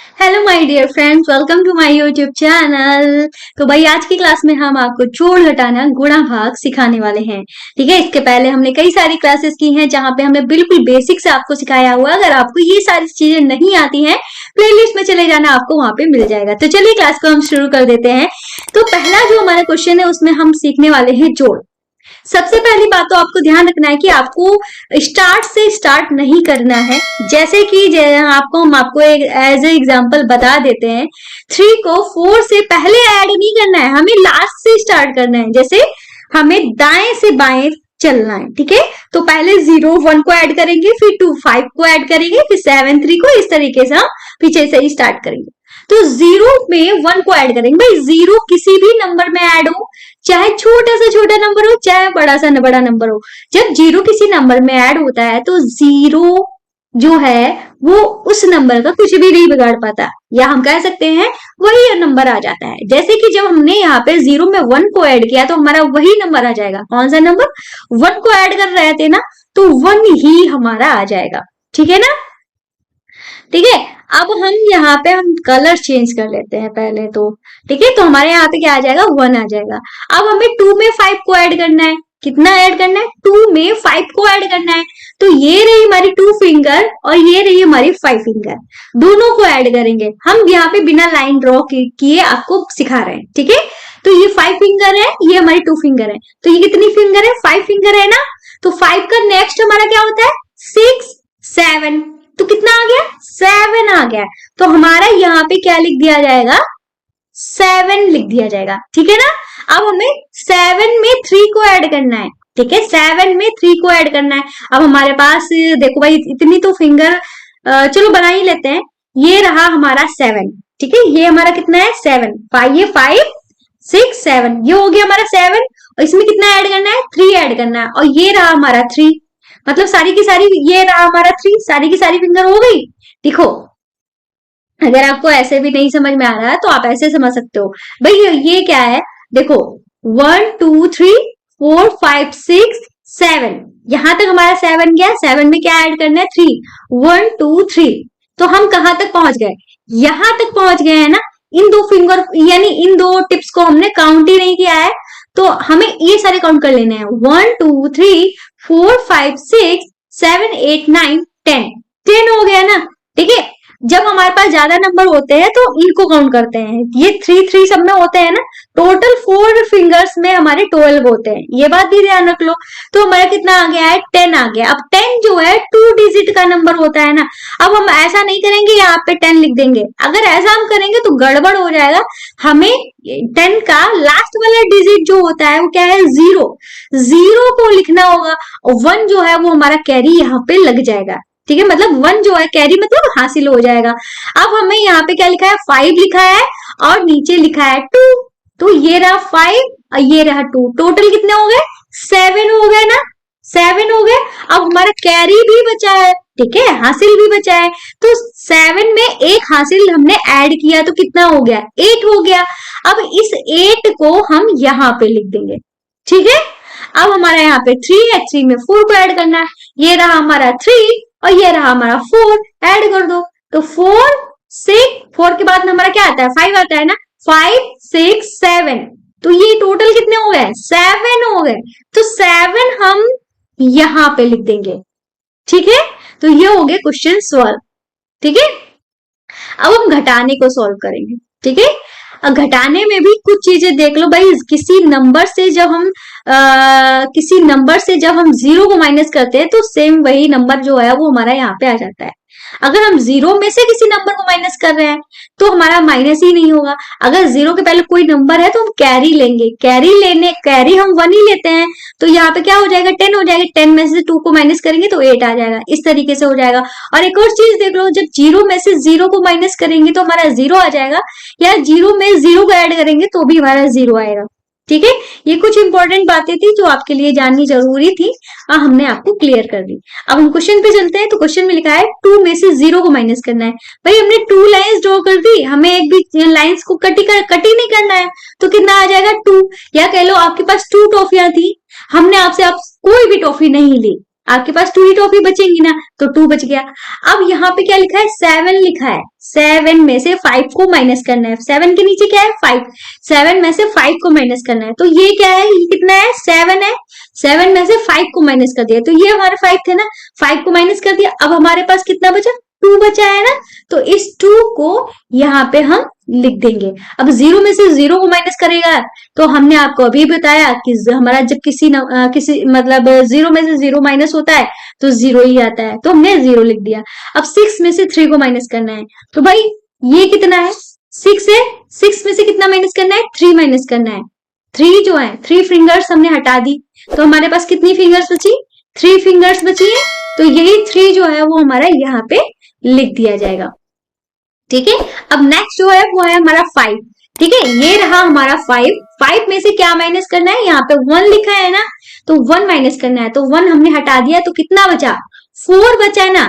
Hello my dear friends, welcome to my YouTube channel. तो भाई आज की क्लास में हम आपको जोड़ घटाना गुणा भाग सिखाने वाले हैं। ठीक है, इसके पहले हमने कई सारी क्लासेस की हैं जहां पे हमने बिल्कुल बेसिक से आपको सिखाया हुआ। अगर आपको ये सारी चीजें नहीं आती हैं, प्लेलिस्ट में चले जाना, आपको वहां पे मिल जाएगा। तो चलिए क्लास को हम शुरू कर देते हैं। तो पहला जो हमारा क्वेश्चन है उसमें हम सीखने वाले हैं जोड़। सबसे पहली बात तो आपको ध्यान रखना है कि आपको स्टार्ट से स्टार्ट नहीं करना है। जैसे कि हम आपको एक एज ए एग्जांपल बता देते हैं, 3 को 4 से पहले ऐड नहीं करना है, हमें लास्ट से स्टार्ट करना है। जैसे हमें दाएं से बाएं चलना है। ठीक है, तो पहले 0 1 को ऐड करेंगे, फिर 2 5 को ऐड करेंगे, फिर 7 3 को। इस तरीके से हम पीछे से ही स्टार्ट करेंगे। तो 0 में 1 को ऐड करेंगे। भाई 0 किसी भी नंबर में ऐड हो, चाहे छोटा से छोटा नंबर हो, चाहे बड़ा सा बड़ा नंबर हो, जब 0 किसी नंबर में ऐड होता है तो 0 जो है वो उस नंबर का कुछ भी नहीं बिगाड़ पाता, या हम कह सकते हैं वही नंबर आ जाता है। जैसे कि जब हमने यहाँ पे 0 में 1 को ऐड किया तो हमारा वही नंबर आ जाएगा। कौन सा नंबर? 1 को ऐड कर रहे थे ना, तो 1 ही हमारा आ जाएगा। ठीक है ना? ठीक है, अब हम यहाँ पे हम कलर चेंज कर लेते हैं पहले तो। ठीक है, तो हमारे यहाँ पे क्या आ जाएगा? 1 आ जाएगा। अब हमें 2 में 5 को ऐड करना है। कितना ऐड करना है? 2 में 5 को ऐड करना है। तो ये रही हमारी 2 फिंगर और ये रही हमारी 5 फिंगर, दोनों को ऐड करेंगे। हम यहाँ पे बिना लाइन ड्रॉ किए आपको सिखा रहे हैं। ठीक है, तो ये 5 फिंगर है, ये हमारी 2 फिंगर है। तो ये कितनी फिंगर है? 5 फिंगर है ना। तो 5 का नेक्स्ट हमारा क्या होता है? 6 7। तो कितना आ गया? 7 आ गया। तो हमारा यहाँ पे क्या लिख दिया जाएगा? 7 लिख दिया जाएगा। ठीक है ना। अब हमें 7 में 3 को ऐड करना है। ठीक है, 7 में 3 को ऐड करना है। अब हमारे पास देखो भाई, इतनी तो फिंगर चलो बना ही लेते हैं। ये रहा हमारा 7। ठीक है, ये हमारा कितना है? 7 5, ये 5 6 7, ये हो गया हमारा 7। और इसमें कितना ऐड करना है? 3 ऐड करना है। और ये रहा हमारा 3, मतलब सारी की सारी, ये रहा हमारा 3, सारी की सारी फिंगर हो गई। देखो, अगर आपको ऐसे भी नहीं समझ में आ रहा है तो आप ऐसे समझ सकते हो। भाई ये क्या है? देखो, 1 2 3 4 5 6 7, यहां तक हमारा 7 गया। 7 में क्या ऐड करना है? 3 1 2 3। तो हम कहां तक पहुंच गए? यहां तक पहुंच गए हैं ना। इन दो फिंगर यानी इन दो टिप्स को हमने काउंट ही नहीं किया है, तो हमें ये सारे काउंट कर लेने हैं। 1 2 3 4 5 6 7 8 9 10, 10 हो गया ना। ठीक है, जब हमारे पास ज्यादा नंबर होते हैं तो इनको काउंट करते हैं। ये 3 3 सब में होते हैं ना। टोटल 4 फिंगर्स में हमारे 12 होते हैं, ये बात भी ध्यान रख लो। तो हमारा कितना आ गया है? 10 आ गया। अब 10 जो है 2 डिजिट का नंबर होता है ना। अब हम ऐसा नहीं करेंगे यहाँ पे 10 लिख देंगे। अगर ऐसा हम करेंगे तो गड़बड़ हो जाएगा। हमें 10 का लास्ट वाला डिजिट जो होता है वो क्या है? 0। 0 को लिखना होगा। 1 जो है वो हमारा कैरी यहाँ पे लग जाएगा। ठीक है, मतलब 1 जो है कैरी मतलब हासिल हो जाएगा। अब हमें यहाँ पे क्या लिखा है? 5 लिखा है और नीचे लिखा है 2। तो ये रहा 5 और ये रहा 2, टोटल कितने हो गए? 7 हो गए ना। 7 हो गए। अब हमारा कैरी भी बचा है। ठीक है, हासिल भी बचा है। तो 7 में एक हासिल हमने ऐड किया तो कितना हो गया? 8 हो गया। अब इस 8 को हम यहाँ पे लिख देंगे। ठीक है, अब हमारा यहाँ पे 3 है, 3 में 4 को ऐड करना है। ये रहा हमारा 3 और ये रहा हमारा 4, ऐड कर दो। तो 4 6, 4 के बाद हमारा क्या आता है? 5 आता है ना। 5 6 7, तो ये टोटल कितने हो गए? 7 हो गए। तो 7 हम यहां पे लिख देंगे। ठीक है, तो ये हो गए क्वेश्चन सॉल्व। ठीक है, अब हम घटाने को सॉल्व करेंगे। ठीक है, अब घटाने में भी कुछ चीजें देख लो भाई। किसी नंबर से जब हम 0 को माइनस करते हैं तो सेम वही नंबर जो है वो हमारा यहाँ पे आ जाता है। अगर हम 0 में से किसी नंबर को माइनस कर रहे हैं तो हमारा माइनस ही नहीं होगा। अगर 0 के पहले कोई नंबर है तो हम कैरी लेंगे। कैरी हम 1 ही लेते हैं। तो यहाँ पे क्या हो जाएगा? 10 हो जाएगा। 10 में से 2 को माइनस करेंगे तो 8 आ जाएगा। इस तरीके से हो जाएगा। और एक और चीज देख लो, जब 0 में से 0 को माइनस करेंगे तो हमारा 0 आ जाएगा, या 0 में 0 को ऐड करेंगे तो भी हमारा 0 आएगा। ठीक है, ये कुछ इंपॉर्टेंट बातें थी जो आपके लिए जाननी जरूरी थी, हमने आपको क्लियर कर दी। अब हम क्वेश्चन पे चलते हैं। तो क्वेश्चन में लिखा है 2 में से 0 को माइनस करना है। भाई हमने 2 लाइंस ड्रॉ कर दी, हमें एक भी लाइंस को कट ही नहीं करना है। तो कितना आ जाएगा? 2। या कह लो आपके पास 2 टॉफियां थी, हमने आपसे कोई भी टॉफी नहीं ली। आपके पास 2 ही टॉफी बचेंगी ना, तो 2 बच गया। अब यहाँ पे क्या लिखा है, 7 लिखा है, 7 में से 5 को माइनस करना है। 7 के नीचे क्या है, 5, 7 में से 5 को माइनस करना है। तो ये क्या है, ये कितना है, 7 है। 7 में से 5 को माइनस कर दिया, तो ये हमारे 5 थे ना, 5 को माइनस कर दिया। अब हमारे पास कितना बचा, 2 बचा है ना, तो इस 2 को यहाँ पे हम लिख देंगे। अब 0 में से 0 को माइनस करेगा, तो हमने आपको अभी बताया कि हमारा जब किसी मतलब 0 में से 0 माइनस होता है तो 0 ही आता है, तो हमने 0 लिख दिया। अब 6 में से 3 को माइनस करना है, तो भाई ये कितना है, 6 है, 6 में से कितना माइनस करना है, 3 माइनस करना है। 3 जो है, 3 फिंगर्स हमने हटा दी, तो हमारे पास कितनी फिंगर्स बची, 3 फिंगर्स बची है। तो यही 3 जो है वो हमारा यहाँ पे लिख दिया जाएगा। ठीक है, अब नेक्स्ट जो है वो है हमारा 5। ठीक है, ये रहा हमारा 5। 5 में से क्या माइनस करना है, यहाँ पे 1 लिखा है ना, तो 1 माइनस करना है, तो 1 हमने हटा दिया, तो कितना बचा, 4 बचा है ना।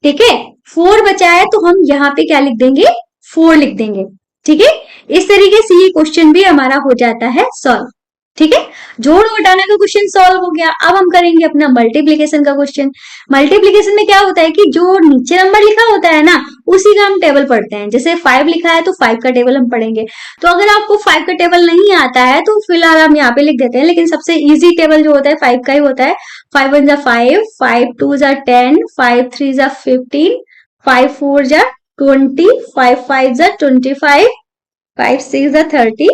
ठीक है, 4 बचा है, तो हम यहाँ पे क्या लिख देंगे, 4 लिख देंगे। ठीक है, इस तरीके से ये क्वेश्चन भी हमारा हो जाता है सॉल्व। ठीक है, जोड़ घटाना का क्वेश्चन सॉल्व हो गया। अब हम करेंगे अपना मल्टीप्लीकेशन का क्वेश्चन। मल्टीप्लीकेशन में क्या होता है कि जो नीचे नंबर लिखा होता है ना, उसी का हम टेबल पढ़ते हैं। जैसे 5 लिखा है तो 5 का टेबल हम पढ़ेंगे। तो अगर आपको 5 का टेबल नहीं आता है तो फिलहाल हम यहाँ पे लिख देते हैं, लेकिन सबसे इजी टेबल जो होता है 5 का ही होता है। 5 1 जा 5, 5 2 जा 10, 5 3 जा 15, 5 4 जा 20, 5 5 जा 25, 5 6 जा 30,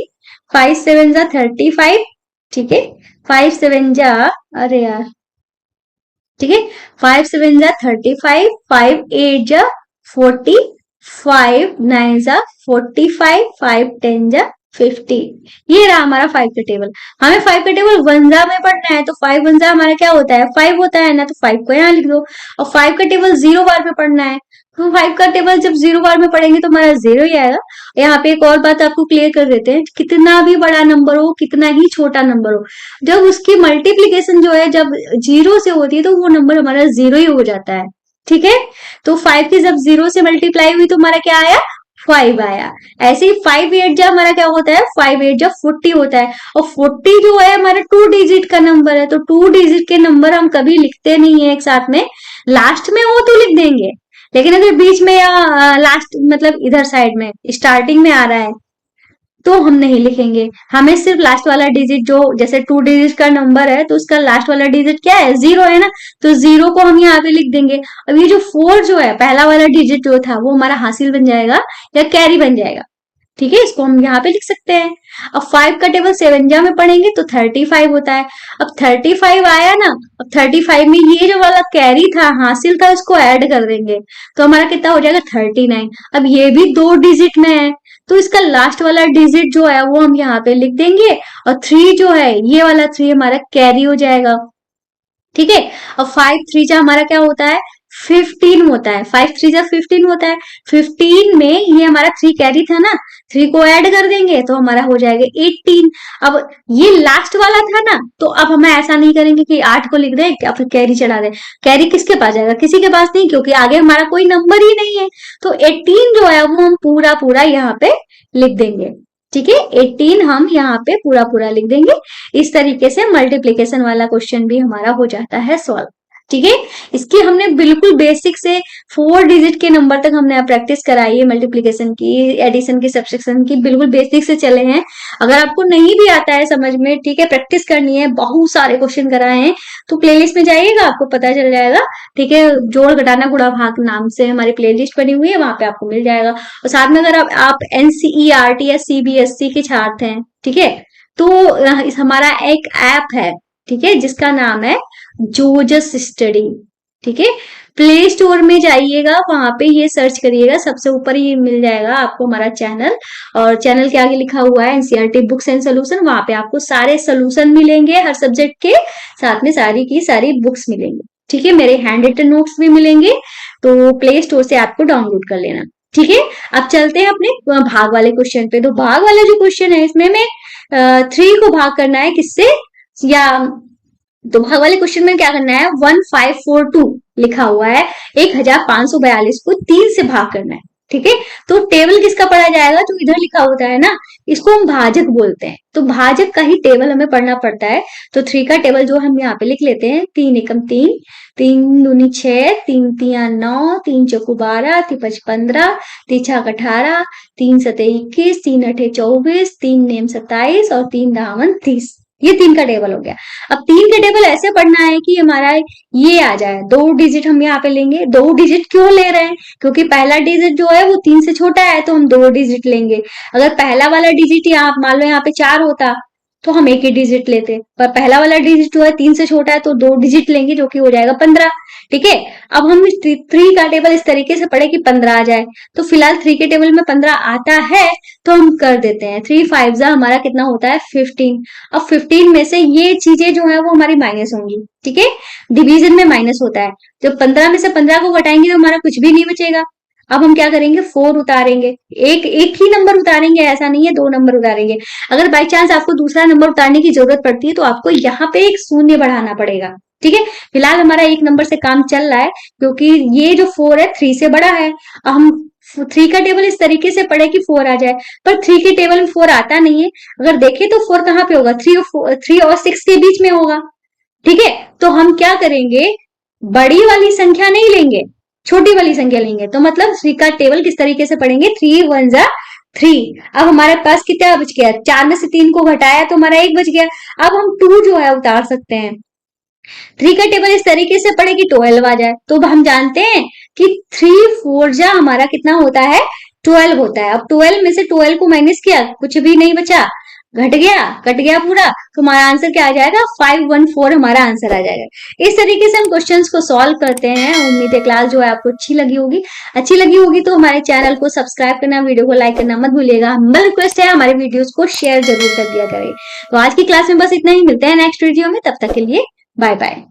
5 7 जा 35। ठीक है, 5 7 जा, अरे यार, ठीक है, 5 7 जा 35, 5 8 जा 40, 5 9 जा 45, 5 10 जा 50। ये रहा हमारा 5 का टेबल। हमें 5 का टेबल वंजा में पढ़ना है, तो 5 वंजा हमारा क्या होता है, 5 होता है ना, तो 5 को यहाँ लिख दो। और 5 का टेबल 0 बार में पढ़ना है, तो 5 का टेबल जब 0 बार में पढ़ेंगे तो हमारा 0 ही आएगा। यहाँ पे एक और बात आपको क्लियर कर देते हैं, कितना भी बड़ा नंबर हो, कितना ही छोटा नंबर हो, जब उसकी मल्टीप्लीकेशन जो है जब 0 से होती है तो वो नंबर हमारा 0 ही हो जाता है। ठीक है, तो 5 की जब 0 से मल्टीप्लाई हुई तो हमारा क्या आया, 5 आया। ऐसे ही 5 8 जा हमारा क्या होता है, 5 8 जा 40 होता है। और 40 जो है हमारा 2 डिजिट का नंबर है, तो 2 डिजिट के नंबर हम कभी लिखते नहीं है एक साथ में, लास्ट में हो तो लिख देंगे, लेकिन अगर बीच में या लास्ट मतलब इधर साइड में स्टार्टिंग में आ रहा है तो हम नहीं लिखेंगे। हमें सिर्फ लास्ट वाला डिजिट, जो जैसे 2 डिजिट का नंबर है तो उसका लास्ट वाला डिजिट क्या है, 0 है ना, तो 0 को हम यहाँ पे लिख देंगे। अब ये जो 4 जो है पहला वाला डिजिट जो था वो हमारा हासिल बन जाएगा या कैरी बन जाएगा। ठीक है, इसको हम यहाँ पे लिख सकते हैं। अब 5 का टेबल 7 जा में पढ़ेंगे तो 35 होता है। अब 35 आया ना, अब 35 में ये जो वाला कैरी था, हासिल था, इसको ऐड कर देंगे तो हमारा कितना हो जाएगा, 39। अब ये भी 2 डिजिट में है, तो इसका लास्ट वाला डिजिट जो है वो हम यहाँ पे लिख देंगे, और 3 जो है ये वाला 3 हमारा कैरी हो जाएगा। ठीक है, अब 5 3 जा हमारा क्या होता है, 15 होता है। 5 3 जा 15 होता है। 15 में ये हमारा 3 कैरी था ना, 3 को ऐड कर देंगे तो हमारा हो जाएगा 18। अब ये लास्ट वाला था ना, तो अब हमें ऐसा नहीं करेंगे कि 8 को लिख दें या फिर कैरी चढ़ा दें। कैरी किसके पास जाएगा, किसी के पास नहीं, क्योंकि आगे हमारा कोई नंबर ही नहीं है। तो 18 जो है वो हम पूरा पूरा यहाँ पे लिख देंगे। ठीक है, 18 हम यहाँ पे पूरा पूरा लिख देंगे। इस तरीके से मल्टीप्लीकेशन वाला क्वेश्चन भी हमारा हो जाता है सॉल्व। ठीक है, इसकी हमने बिल्कुल बेसिक से 4 डिजिट के नंबर तक हमने प्रैक्टिस कराई है, मल्टीप्लिकेशन की, एडिशन की, सब्सट्रैक्शन की, बिल्कुल बेसिक से चले हैं। अगर आपको नहीं भी आता है समझ में, ठीक है, प्रैक्टिस करनी है, बहुत सारे क्वेश्चन कराए हैं, तो प्लेलिस्ट में जाइएगा, आपको पता चल जाएगा। ठीक है, जोड़ घटाना गुणा भाग नाम से हमारी प्लेलिस्ट बनी हुई है, वहां पे आपको मिल जाएगा। और साथ में अगर आप एनसीईआरटी या सीबीएसई के छात्र हैं, ठीक है, तो हमारा एक ऐप है, ठीक है, जिसका नाम है जोजस स्टडी। ठीक है, प्ले स्टोर में जाइएगा, वहां पे ये सर्च करिएगा, सबसे ऊपर ही मिल जाएगा आपको हमारा चैनल, और चैनल के आगे लिखा हुआ है एनसीईआरटी बुक्स एंड सोल्यूशन। वहां पे आपको सारे सोल्यूशन मिलेंगे हर सब्जेक्ट के, साथ में सारी की सारी बुक्स मिलेंगी। ठीक है, मेरे हैंड रिटन नोट्स भी मिलेंगे, तो प्ले स्टोर से आपको डाउनलोड कर लेना। ठीक है, अब चलते हैं अपने भाग वाले क्वेश्चन पे। तो भाग वाला जो क्वेश्चन है इसमें में 3 को भाग करना है किससे, या तो भाग वाले क्वेश्चन में क्या करना है, 1542 लिखा हुआ है, 1542 को 3 से भाग करना है। ठीक है, तो टेबल किसका पढ़ा जाएगा, तो इधर लिखा होता है ना इसको हम भाजक बोलते हैं। तो भाजक का ही टेबल हमें पढ़ना पड़ता है। तो 3 का टेबल जो हम यहाँ पे लिख लेते हैं, 3 एकम 3, 3 दूनी 6, 3 तिया 9, 3 चौको 12, 3 पच 15, 3 छक 18, 3 सते 21, 3 अठे 24, 3 नेम 27 और 3 दावन 30। ये 3 का टेबल हो गया। अब 3 का टेबल ऐसे पढ़ना है कि हमारा ये आ जाए, 2 डिजिट हम यहाँ पे लेंगे। 2 डिजिट क्यों ले रहे हैं? क्योंकि पहला डिजिट जो है वो 3 से छोटा है, तो हम 2 डिजिट लेंगे। अगर पहला वाला डिजिट यहाँ मान लो यहाँ पे 4 होता तो हम एक ही डिजिट लेते, पर पहला वाला डिजिट जो है 3 से छोटा है तो 2 डिजिट लेंगे, जो कि हो जाएगा 15। ठीक है, अब हम 3 का टेबल इस तरीके से पढ़े कि 15 आ जाए। तो फिलहाल 3 के टेबल में 15 आता है तो हम कर देते हैं। 3 5 हमारा कितना होता है 15। अब 15 में से ये चीजें जो है वो हमारी माइनस होंगी। ठीक है, डिवीजन में माइनस होता है। जब 15 में से 15 को घटाएंगे तो हमारा कुछ भी नहीं बचेगा। अब हम क्या करेंगे, 4 उतारेंगे। एक एक ही नंबर उतारेंगे, ऐसा नहीं है 2 नंबर उतारेंगे। अगर बाई चांस आपको दूसरा नंबर उतारने की जरूरत पड़ती है तो आपको यहाँ पे एक शून्य बढ़ाना पड़ेगा। ठीक है, फिलहाल हमारा एक नंबर से काम चल रहा है क्योंकि ये जो 4 है 3 से बड़ा है। हम 3 का टेबल इस तरीके से पढ़े कि 4 आ जाए, पर 3 के टेबल में 4 आता नहीं है। अगर देखें तो 4 कहाँ पे होगा, 3 और 6 के बीच में होगा। ठीक है, तो हम क्या करेंगे, बड़ी वाली संख्या नहीं लेंगे, छोटी वाली संख्या लेंगे। तो मतलब 3 का टेबल किस तरीके से पढ़ेंगे, 3 1 जा 3। अब हमारे पास कितना बच गया, 4 में से 3 को घटाया तो हमारा 1 बच गया। अब हम 2 जो है उतार सकते हैं। 3 का टेबल इस तरीके से पढ़े कि 12 आ जाए। तो हम जानते हैं कि 3 4 जा हमारा कितना होता है, 12 होता है। अब 12 में से 12 को माइनस किया, कुछ भी नहीं बचा, घट गया, कट गया पूरा, तो हमारा आंसर क्या आ जाएगा, 514 हमारा आंसर आ जाएगा। इस तरीके से हम क्वेश्चंस को सॉल्व करते हैं। उम्मीद है क्लास जो है आपको अच्छी लगी होगी। अच्छी लगी होगी तो हमारे चैनल को सब्सक्राइब करना, वीडियो को लाइक करना मत भूलिएगा। हम्बल रिक्वेस्ट है, हमारे वीडियोस को शेयर जरूर कर दिया करें। तो आज की क्लास में बस इतना ही, मिलते हैं नेक्स्ट वीडियो में, तब तक के लिए बाय बाय।